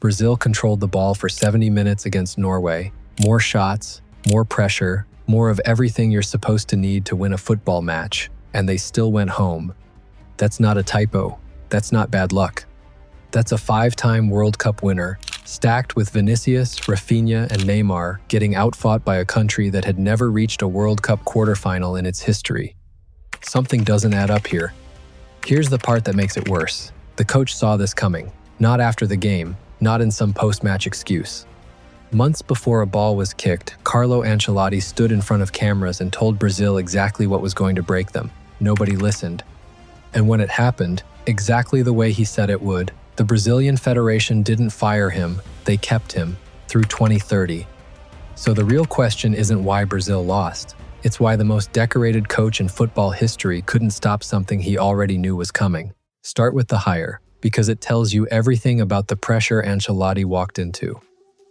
Brazil controlled the ball for 70 minutes against Norway. More shots, more pressure, more of everything you're supposed to need to win a football match, and they still went home. That's not a typo. That's not bad luck. That's a 5-time World Cup winner, stacked with Vinicius, Rafinha, and Neymar getting outfought by a country that had never reached a World Cup quarterfinal in its history. Something doesn't add up here. Here's the part that makes it worse. The coach saw this coming, not after the game, not in some post-match excuse. Months before a ball was kicked, Carlo Ancelotti stood in front of cameras and told Brazil exactly what was going to break them. Nobody listened. And when it happened, exactly the way he said it would, the Brazilian Federation didn't fire him, they kept him, through 2030. So the real question isn't why Brazil lost. It's why the most decorated coach in football history couldn't stop something he already knew was coming. Start with the hire, because it tells you everything about the pressure Ancelotti walked into.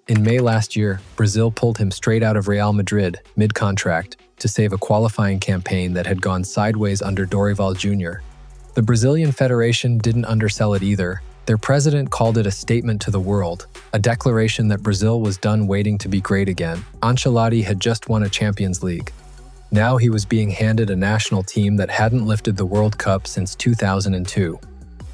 In May last year, Brazil pulled him straight out of Real Madrid, mid-contract, to save a qualifying campaign that had gone sideways under Dorival Jr. The Brazilian Federation didn't undersell it either. Their president called it a statement to the world, a declaration that Brazil was done waiting to be great again. Ancelotti had just won a Champions League. Now he was being handed a national team that hadn't lifted the World Cup since 2002.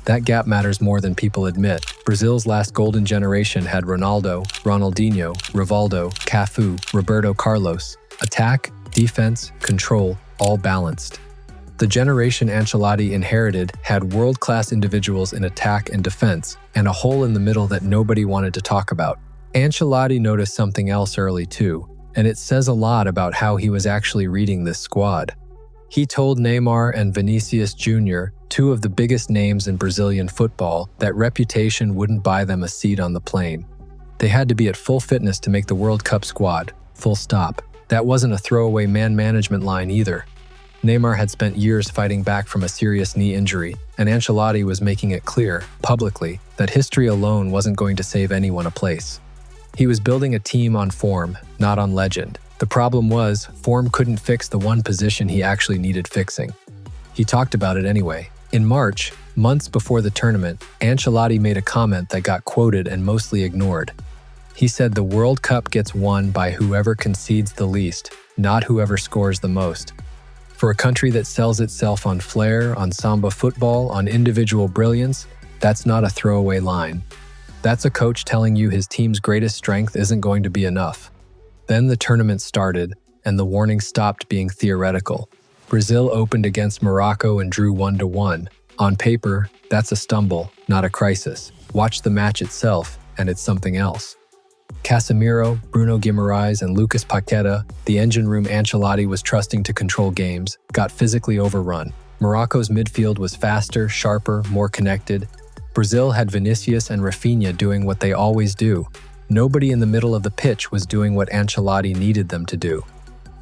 That gap matters more than people admit. Brazil's last golden generation had Ronaldo, Ronaldinho, Rivaldo, Cafu, Roberto Carlos. Attack, defense, control, all balanced. The generation Ancelotti inherited had world-class individuals in attack and defense, and a hole in the middle that nobody wanted to talk about. Ancelotti noticed something else early too, and it says a lot about how he was actually reading this squad. He told Neymar and Vinicius Jr., two of the biggest names in Brazilian football, that reputation wouldn't buy them a seat on the plane. They had to be at full fitness to make the World Cup squad, full stop. That wasn't a throwaway man management line either. Neymar had spent years fighting back from a serious knee injury, and Ancelotti was making it clear, publicly, that history alone wasn't going to save anyone a place. He was building a team on form, not on legend. The problem was, form couldn't fix the one position he actually needed fixing. He talked about it anyway. In March, months before the tournament, Ancelotti made a comment that got quoted and mostly ignored. He said the World Cup gets won by whoever concedes the least, not whoever scores the most. For a country that sells itself on flair, on samba football, on individual brilliance, that's not a throwaway line. That's a coach telling you his team's greatest strength isn't going to be enough. Then the tournament started, and the warning stopped being theoretical. Brazil opened against Morocco and drew 1-1. On paper, that's a stumble, not a crisis. Watch the match itself, and it's something else. Casemiro, Bruno Guimaraes, and Lucas Paqueta, the engine room Ancelotti was trusting to control games, got physically overrun. Morocco's midfield was faster, sharper, more connected. Brazil had Vinicius and Rafinha doing what they always do. Nobody in the middle of the pitch was doing what Ancelotti needed them to do.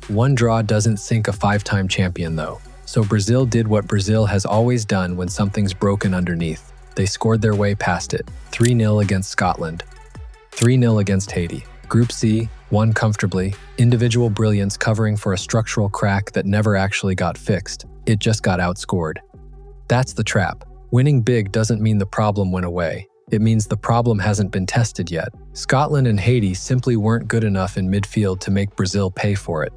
One draw doesn't sink a 5-time champion though, so Brazil did what Brazil has always done when something's broken underneath. They scored their way past it, 3-0 against Scotland. 3-0 against Haiti. Group C, won comfortably, individual brilliance covering for a structural crack that never actually got fixed. It just got outscored. That's the trap. Winning big doesn't mean the problem went away. It means the problem hasn't been tested yet. Scotland and Haiti simply weren't good enough in midfield to make Brazil pay for it.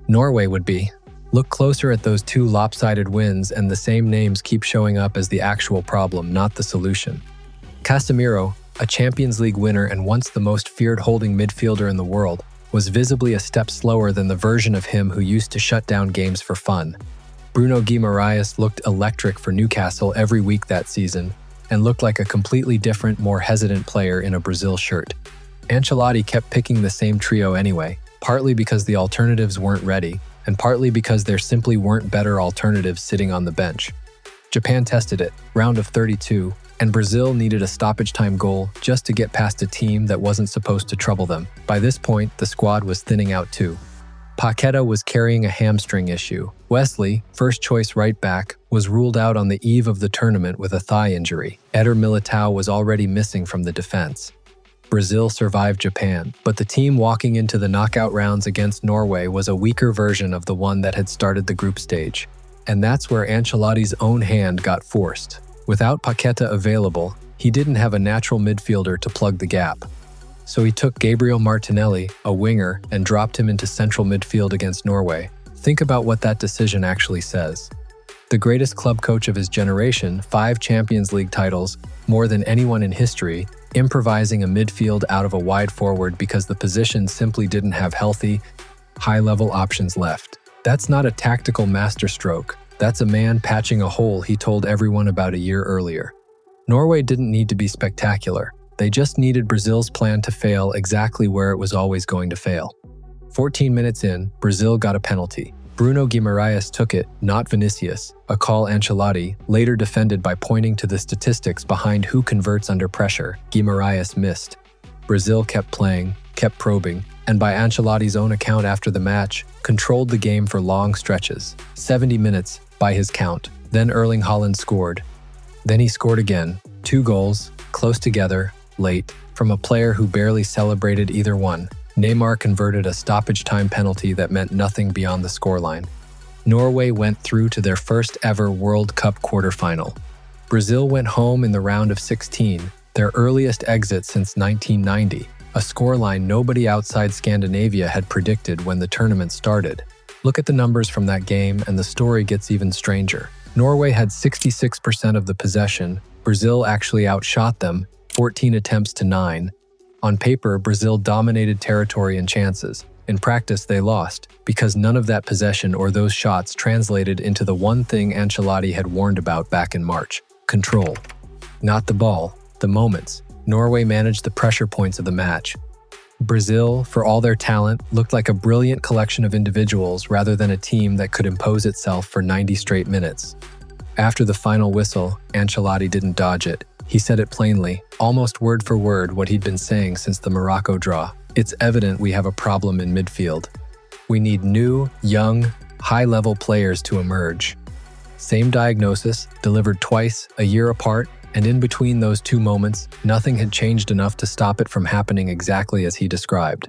Norway would be. Look closer at those two lopsided wins and the same names keep showing up as the actual problem, not the solution. Casemiro, a Champions League winner and once the most feared holding midfielder in the world, was visibly a step slower than the version of him who used to shut down games for fun. Bruno Guimaraes looked electric for Newcastle every week that season and looked like a completely different, more hesitant player in a Brazil shirt. Ancelotti kept picking the same trio anyway, partly because the alternatives weren't ready, and partly because there simply weren't better alternatives sitting on the bench. Japan tested it, round of 32, and Brazil needed a stoppage time goal just to get past a team that wasn't supposed to trouble them. By this point, the squad was thinning out too. Paqueta was carrying a hamstring issue. Wesley, first choice right back, was ruled out on the eve of the tournament with a thigh injury. Eder Militao was already missing from the defense. Brazil survived Japan, but the team walking into the knockout rounds against Norway was a weaker version of the one that had started the group stage. And that's where Ancelotti's own hand got forced. Without Paqueta available, He didn't have a natural midfielder to plug the gap. So he took Gabriel Martinelli, a winger, and dropped him into central midfield against Norway. Think about what that decision actually says. The greatest club coach of his generation, 5 Champions League titles, more than anyone in history, improvising a midfield out of a wide forward because the position simply didn't have healthy, high-level options left. That's not a tactical masterstroke. That's a man patching a hole he told everyone about a year earlier. Norway didn't need to be spectacular. They just needed Brazil's plan to fail exactly where it was always going to fail. 14 minutes in, Brazil got a penalty. Bruno Guimaraes took it, not Vinicius, a call Ancelotti later defended by pointing to the statistics behind who converts under pressure. Guimaraes missed. Brazil kept playing, kept probing, and by Ancelotti's own account after the match, controlled the game for long stretches. 70 minutes, by his count. Then Erling Haaland scored. Then he scored again. 2 goals, close together, late, from a player who barely celebrated either one. Neymar converted a stoppage-time penalty that meant nothing beyond the scoreline. Norway went through to their first ever World Cup quarterfinal. Brazil went home in the round of 16, their earliest exit since 1990, a scoreline nobody outside Scandinavia had predicted when the tournament started. Look at the numbers from that game and the story gets even stranger. Norway had 66% of the possession. Brazil actually outshot them, 14 attempts to 9. On paper, Brazil dominated territory and chances. In practice, they lost, because none of that possession or those shots translated into the one thing Ancelotti had warned about back in March: control. Not the ball, the moments. Norway managed the pressure points of the match. Brazil, for all their talent, looked like a brilliant collection of individuals rather than a team that could impose itself for 90 straight minutes. After the final whistle, Ancelotti didn't dodge it. He said it plainly, almost word for word what he'd been saying since the Morocco draw. It's evident we have a problem in midfield. We need new, young, high-level players to emerge. Same diagnosis, delivered twice, a year apart, and in between those 2 moments, nothing had changed enough to stop it from happening exactly as he described.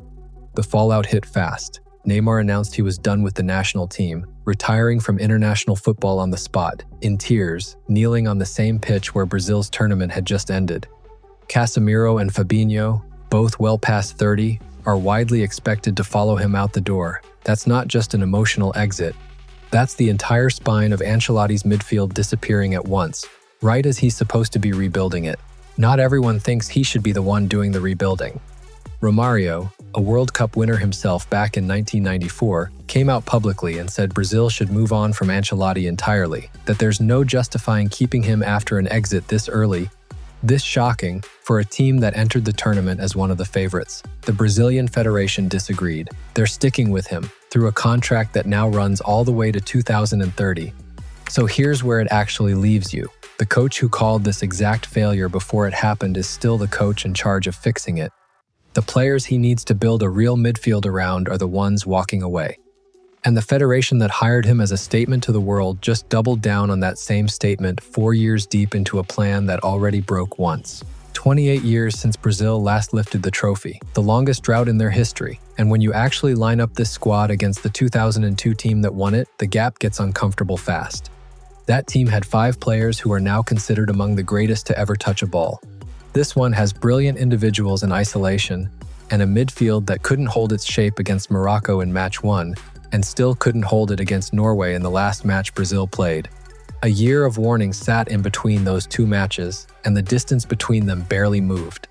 The fallout hit fast. Neymar announced he was done with the national team, retiring from international football on the spot, in tears, kneeling on the same pitch where Brazil's tournament had just ended. Casemiro and Fabinho, both well past 30, are widely expected to follow him out the door. That's not just an emotional exit. That's the entire spine of Ancelotti's midfield disappearing at once, right as he's supposed to be rebuilding it. Not everyone thinks he should be the one doing the rebuilding. Romario, a World Cup winner himself back in 1994, came out publicly and said Brazil should move on from Ancelotti entirely, that there's no justifying keeping him after an exit this early. This shocking for a team that entered the tournament as one of the favorites. The Brazilian Federation disagreed. They're sticking with him through a contract that now runs all the way to 2030. So here's where it actually leaves you. The coach who called this exact failure before it happened is still the coach in charge of fixing it. The players he needs to build a real midfield around are the ones walking away. And the federation that hired him as a statement to the world just doubled down on that same statement 4 years deep into a plan that already broke once. 28 years since Brazil last lifted the trophy, the longest drought in their history. And when you actually line up this squad against the 2002 team that won it, the gap gets uncomfortable fast. That team had 5 players who are now considered among the greatest to ever touch a ball. This one has brilliant individuals in isolation, and a midfield that couldn't hold its shape against Morocco in match 1, and still couldn't hold it against Norway in the last match Brazil played. A year of warning sat in between those 2 matches, and the distance between them barely moved.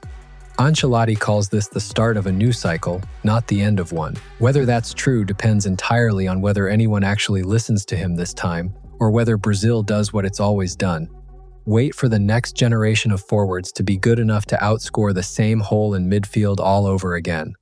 Ancelotti calls this the start of a new cycle, not the end of one. Whether that's true depends entirely on whether anyone actually listens to him this time, or whether Brazil does what it's always done. Wait for the next generation of forwards to be good enough to outscore the same hole in midfield all over again.